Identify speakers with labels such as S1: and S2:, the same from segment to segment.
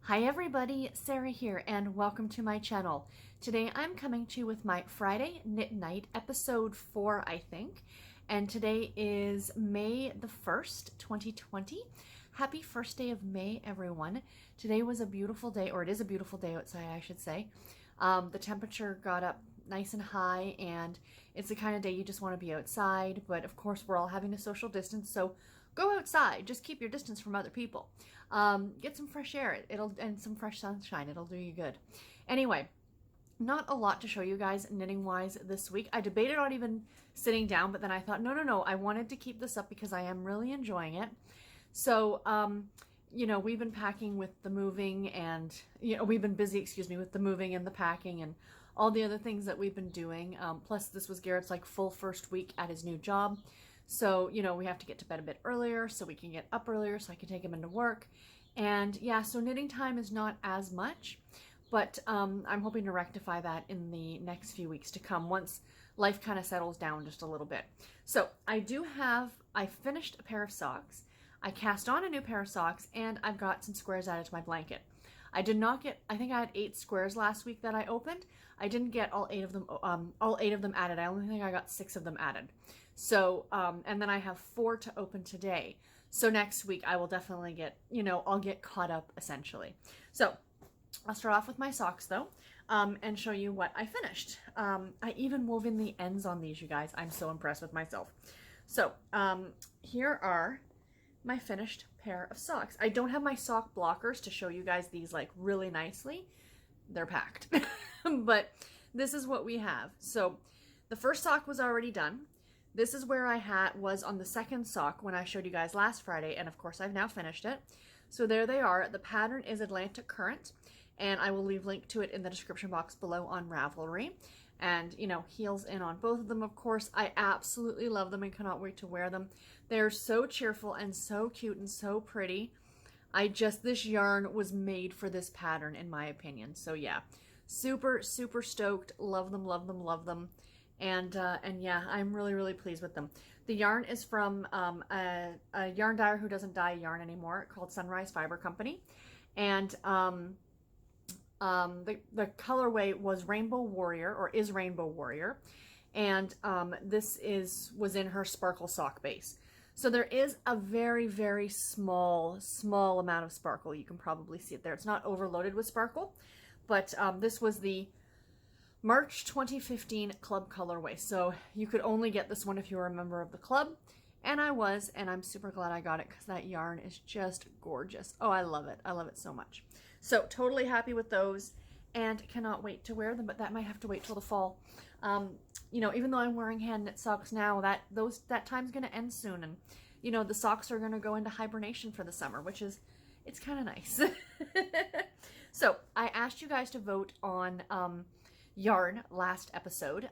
S1: Hi everybody, Sarah here and welcome to my channel. Today I'm coming to you with my Friday Knit Night episode 4 I think, and today is May the 1st, 2020. Happy first day of May everyone. Today was a beautiful day, or it is a beautiful day outside I should say. The temperature got up nice and high and it's the kind of day you just want to be outside, but of course we're all having a social distance, so go outside, just keep your distance from other people. Get some fresh air, and some fresh sunshine, it'll do you good. Anyway, not a lot to show you guys knitting wise this week. I debated on even sitting down, but then I thought, no, I wanted to keep this up because I am really enjoying it. So, you know, we've been packing with the moving and, you know, we've been busy, excuse me, with the moving and the packing and all the other things that we've been doing. Plus this was Garrett's like full first week at his new job. So, you know, we have to get to bed a bit earlier so we can get up earlier so I can take him into work. And yeah, so knitting time is not as much, but I'm hoping to rectify that in the next few weeks to come once life kind of settles down just a little bit. So I finished a pair of socks. I cast on a new pair of socks and I've got some squares added to my blanket. I did not get, I think I had 8 squares last week that I opened. I didn't get all 8 of them added. I only think I got 6 of them added. So, and then I have 4 to open today. So next week I will definitely get, you know, I'll get caught up essentially. So I'll start off with my socks though, and show you what I finished. I even wove in the ends on these, you guys. I'm so impressed with myself. So, here are my finished pair of socks. I don't have my sock blockers to show you guys these like really nicely. They're packed, but this is what we have. So the first sock was already done. This is where I was on the second sock when I showed you guys last Friday, and of course I've now finished it. So there they are. The pattern is Atlantic Current, and I will leave a link to it in the description box below on Ravelry. And, you know, heels in on both of them, of course. I absolutely love them and cannot wait to wear them. They're so cheerful and so cute and so pretty. This yarn was made for this pattern in my opinion. So yeah, super, super stoked. Love them, love them, love them. And yeah, I'm really, really pleased with them. The yarn is from a yarn dyer who doesn't dye yarn anymore called Sunrise Fiber Company. And the colorway was Rainbow Warrior, or is Rainbow Warrior. And this was in her sparkle sock base. So there is a very, very small amount of sparkle. You can probably see it there. It's not overloaded with sparkle, but this was the March 2015 club colorway. So you could only get this one if you were a member of the club. And I was, and I'm super glad I got it because that yarn is just gorgeous. Oh, I love it. I love it so much. So totally happy with those and cannot wait to wear them, but that might have to wait till the fall. You know, even though I'm wearing hand knit socks now, that time's going to end soon. And, you know, the socks are going to go into hibernation for the summer, which is, it's kind of nice. So I asked you guys to vote on yarn last episode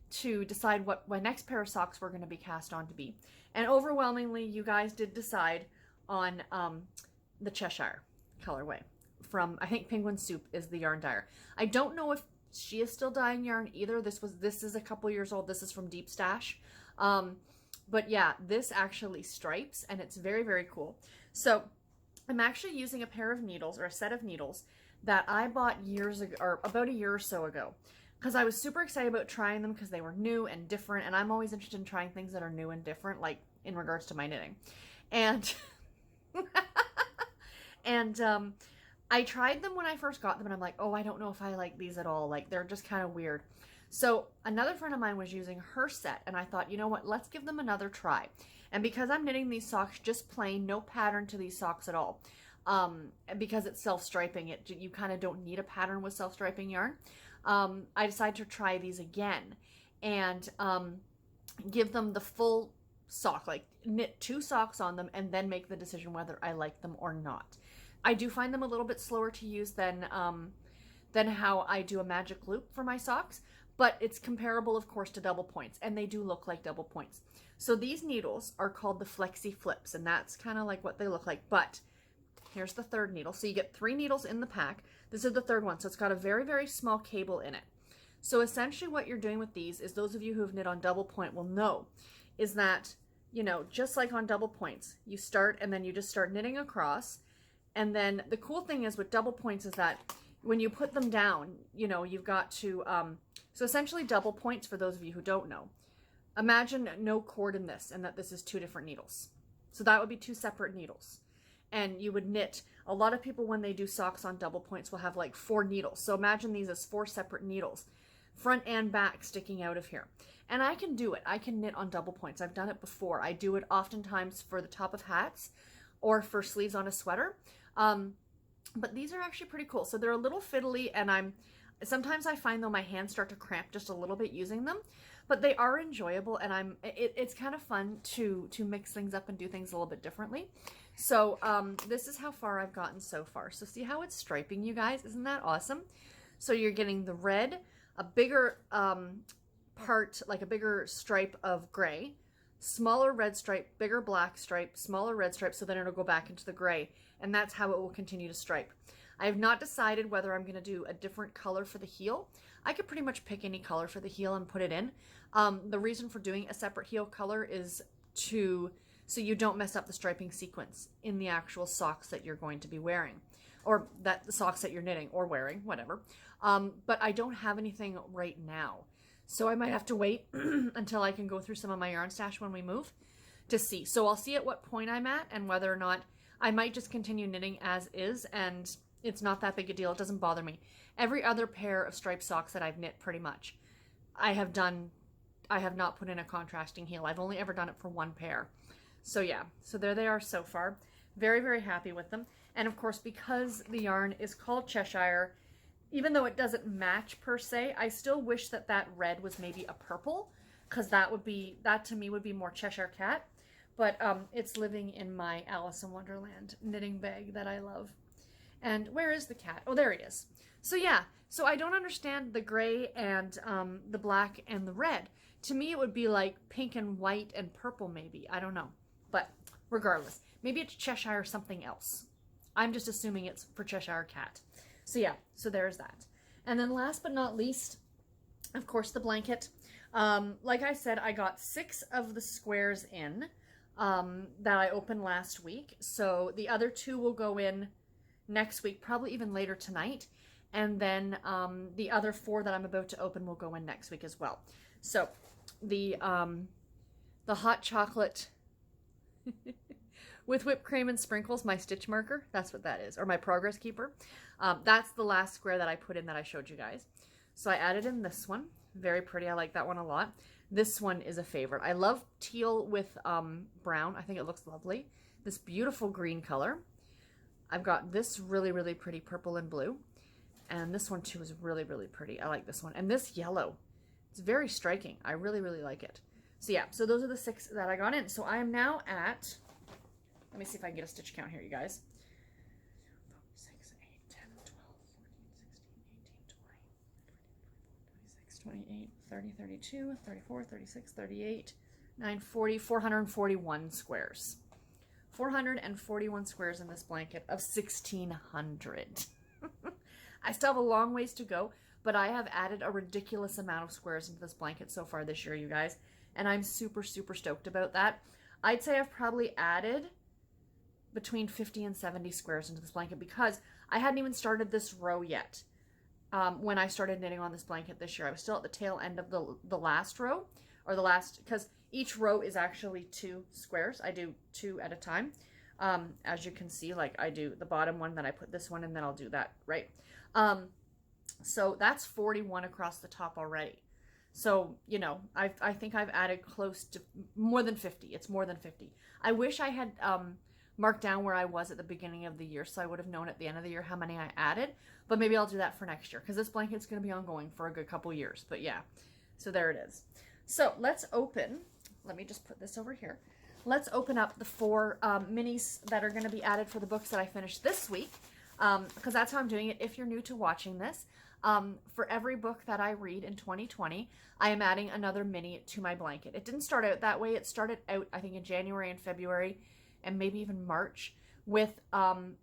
S1: to decide what my next pair of socks were going to be cast on to be. And overwhelmingly, you guys did decide on the Cheshire colorway from, I think Penguin Soup is the yarn dyer. I don't know if she is still dyeing yarn either. This is a couple years old. This is from Deep Stash. But yeah, this actually stripes and it's very, very cool. So I'm actually using a pair of needles, or a set of needles, that I bought years ago, or about a year or so ago, because I was super excited about trying them because they were new and different, and I'm always interested in trying things that are new and different, like in regards to my knitting. And and I tried them when I first got them, and I'm like, oh, I don't know if I like these at all. Like, they're just kind of weird. So another friend of mine was using her set, and I thought, you know what, let's give them another try. And because I'm knitting these socks just plain, no pattern to these socks at all, because it's self-striping, you kind of don't need a pattern with self-striping yarn, I decided to try these again and give them the full sock, like knit 2 socks on them and then make the decision whether I like them or not. I do find them a little bit slower to use than how I do a magic loop for my socks, but it's comparable, of course, to double points, and they do look like double points. So these needles are called the Flexi Flips, and that's kind of like what they look like, but here's the third needle. So you get 3 needles in the pack. This is the third one, so it's got a very, very small cable in it. So essentially what you're doing with these is, those of you who have knit on double point will know, is that, you know, just like on double points, you start and then you just start knitting across, And then the cool thing is with double points is that when you put them down, you know, you've got to, so essentially double points, for those of you who don't know, imagine no cord in this and that this is 2 different needles. So that would be 2 separate needles. And you would knit, a lot of people when they do socks on double points will have like 4 needles. So imagine these as 4 separate needles, front and back, sticking out of here. And I can do it. I can knit on double points. I've done it before. I do it oftentimes for the top of hats or for sleeves on a sweater. But these are actually pretty cool. So they're a little fiddly, and sometimes I find though my hands start to cramp just a little bit using them, but they are enjoyable, and it's kind of fun to mix things up and do things a little bit differently. So this is how far I've gotten so far. So see how it's striping, you guys? Isn't that awesome? So you're getting the red, a bigger part, like a bigger stripe of gray, smaller red stripe, bigger black stripe, smaller red stripe, so then it'll go back into the gray, and that's how it will continue to stripe. I have not decided whether I'm going to do a different color for the heel. I could pretty much pick any color for the heel and put it in. The reason for doing a separate heel color is so you don't mess up the striping sequence in the actual socks that you're going to be wearing, or the socks that you're knitting or wearing, whatever. But I don't have anything right now. So I might have to wait until I can go through some of my yarn stash when we move to see. So I'll see at what point I'm at and whether or not I might just continue knitting as is, and it's not that big a deal. It doesn't bother me. Every other pair of striped socks that I've knit pretty much, I have not put in a contrasting heel. I've only ever done it for 1 pair. So yeah, so there they are so far. Very, very happy with them. And of course, because the yarn is called Cheshire, even though it doesn't match per se, I still wish that that red was maybe a purple, because that to me would be more Cheshire Cat. But it's living in my Alice in Wonderland knitting bag that I love. And where is the cat? Oh, there he is. So yeah, so I don't understand the gray and the black and the red. To me, it would be like pink and white and purple maybe. I don't know. But regardless, maybe it's Cheshire or something else. I'm just assuming it's for Cheshire Cat. So yeah, so there's that. And then last but not least, of course, the blanket. Like I said, I got 6 of the squares in that I opened last week. So the other 2 will go in next week, probably even later tonight. And then the other 4 that I'm about to open will go in next week as well. So the hot chocolate with whipped cream and sprinkles, my stitch marker, that's what that is, or my progress keeper. That's the last square that I put in that I showed you guys. So I added in this one. Very pretty. I like that one a lot. This one is a favorite. I love teal with brown. I think it looks lovely. This beautiful green color. I've got this really, really pretty purple and blue. And this one too is really, really pretty. I like this one. And this yellow, it's very striking. I really, really like it. So yeah, so those are the 6 that I got in. So I am now at, let me see if I can get a stitch count here, you guys. 6, 8, 10, 12, 14, 16, 18, 20, 26, 28, 30, 32, 34, 36, 38, 9, 40, 441 squares. 441 squares in this blanket of 1,600. I still have a long ways to go, but I have added a ridiculous amount of squares into this blanket so far this year, you guys, and I'm super, super stoked about that. I'd say I've probably added between 50 and 70 squares into this blanket because I hadn't even started this row yet. When I started knitting on this blanket this year, I was still at the tail end of the last row, or the last, because each row is actually 2 squares. I do 2 at a time. As you can see, like I do the bottom one, then I put this one, and then I'll do that, right? So that's 41 across the top already. So, you know, I think I've added close to more than 50. It's more than 50. I wish I had marked down where I was at the beginning of the year, so I would have known at the end of the year how many I added, but maybe I'll do that for next year, because this blanket's going to be ongoing for a good couple years. But yeah, so there it is. So let's open, let me just put this over here. Let's open up the 4 minis that are going to be added for the books that I finished this week, because that's how I'm doing it. If you're new to watching this, for every book that I read in 2020, I am adding another mini to my blanket. It didn't start out that way. It started out, I think, in January and February, and maybe even March, with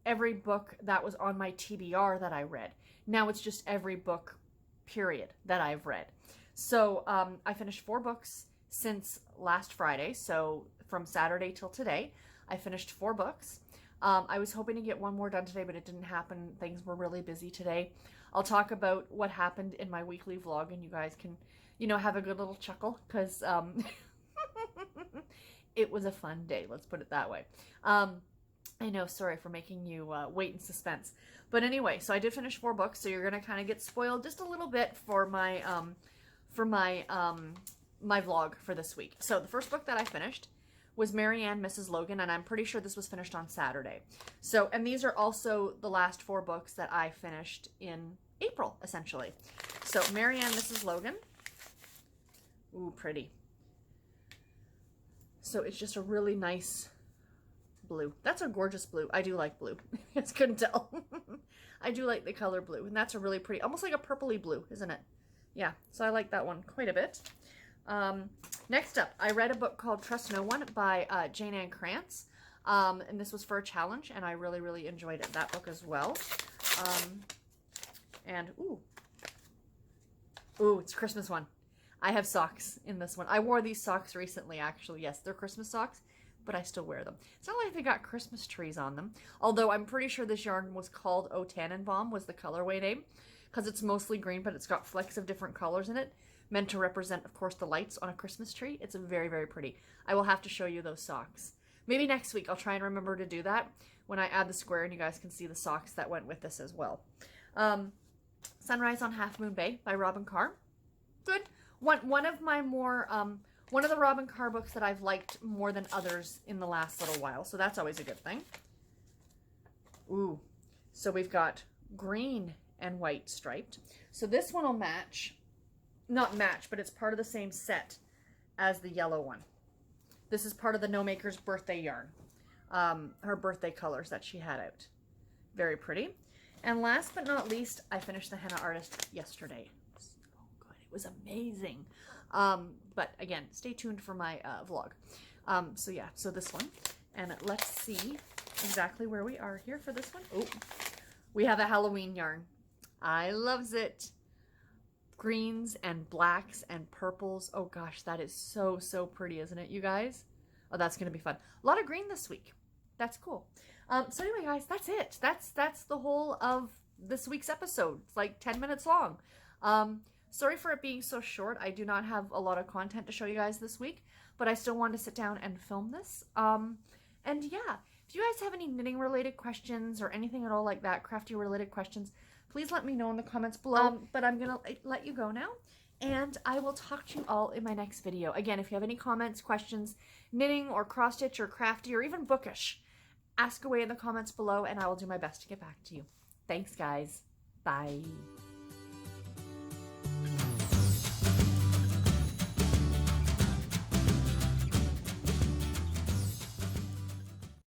S1: every book that was on my TBR that I read. Now it's just every book, period, that I've read. So I finished 4 books since last Friday. So from Saturday till today, I finished 4 books. I was hoping to get one more done today, but it didn't happen. Things were really busy today. I'll talk about what happened in my weekly vlog, and you guys can, you know, have a good little chuckle, because it was a fun day, let's put it that way. I know, sorry for making you wait in suspense. But anyway, so I did finish 4 books, so you're going to kind of get spoiled just a little bit for my my vlog for this week. So the first book that I finished was Mary Ann, Mrs. Logan, and I'm pretty sure this was finished on Saturday. So, and these are also the last 4 books that I finished in April, essentially. So, Mary Ann, Mrs. Logan. Ooh, pretty. So it's just a really nice blue. That's a gorgeous blue. I do like blue. You guys couldn't tell. I do like the color blue, and that's a really pretty, almost like a purpley blue, isn't it? Yeah, so I like that one quite a bit. Next up, I read a book called Trust No One by Jane Ann Krantz, and this was for a challenge, and I really, really enjoyed that book as well. And, ooh, it's a Christmas one. I have socks in this one. I wore these socks recently, actually. Yes, they're Christmas socks, but I still wear them. It's not like they got Christmas trees on them, although I'm pretty sure this yarn was called O Tannenbaum, was the colorway name, because it's mostly green, but it's got flecks of different colors in it, meant to represent, of course, the lights on a Christmas tree. It's very, very pretty. I will have to show you those socks. Maybe next week I'll try and remember to do that when I add the square, and you guys can see the socks that went with this as well. Sunrise on Half Moon Bay by Robin Carr. Good. One of my more, one of the Robin Carr books that I've liked more than others in the last little while, so that's always a good thing. Ooh, so we've got green and white striped. So this one will match, not match, but it's part of the same set as the yellow one. This is part of the No Maker's birthday yarn, her birthday colors that she had out. Very pretty. And last but not least, I finished The Henna Artist yesterday. So good. It was amazing. But again, stay tuned for my vlog. So yeah, so this one. And let's see exactly where we are here for this one. Oh, we have a Halloween yarn. I loves it. Greens and blacks and purples. Oh gosh, that is so, so pretty, isn't it, you guys? Oh, that's going to be fun. A lot of green this week. That's cool. So anyway, guys, that's it. That's the whole of this week's episode. It's like 10 minutes long. Sorry for it being so short. I do not have a lot of content to show you guys this week, but I still wanted to sit down and film this. And yeah, if you guys have any knitting related questions or anything at all like that, crafty related questions, please let me know in the comments below. But I'm going to let you go now, and I will talk to you all in my next video. Again, if you have any comments, questions, knitting or cross stitch or crafty or even bookish, ask away in the comments below, and I will do my best to get back to you. Thanks, guys. Bye.